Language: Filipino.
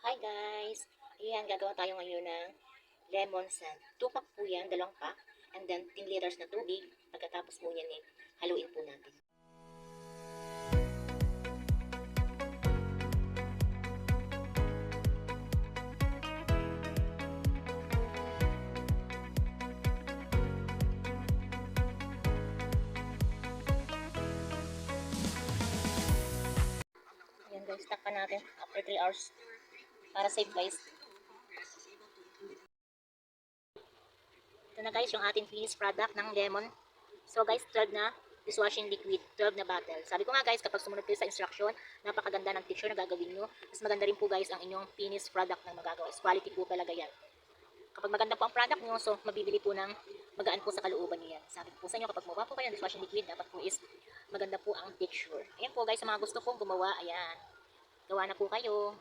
Hi guys! Ayan, gagawa tayo ngayon ng lemon sand. 2 pack po yan, 2 pack. And then 10 liters na tubig. Pagkatapos po yan, haluin po natin. Ayan guys, takpan natin after 3 hours. Para safe guys. Ito na guys, yung ating finished product ng lemon. So guys, 12 na dishwashing liquid, 12 na bottle. Sabi ko nga guys, kapag sumunod kayo sa instruction, napakaganda ng picture na gagawin nyo. Mas maganda rin po guys ang inyong finished product na magagawa. Quality po talaga yan. Kapag maganda po ang product nyo, so mabibili po ng magaan po sa kalooban nyo yan. Sabi ko po sa inyo, kapag gumawa po kayo ng dishwashing liquid, dapat po is maganda po ang picture. Ayan po guys, sa mga gusto pong gumawa, ayan. Gawa na po kayo.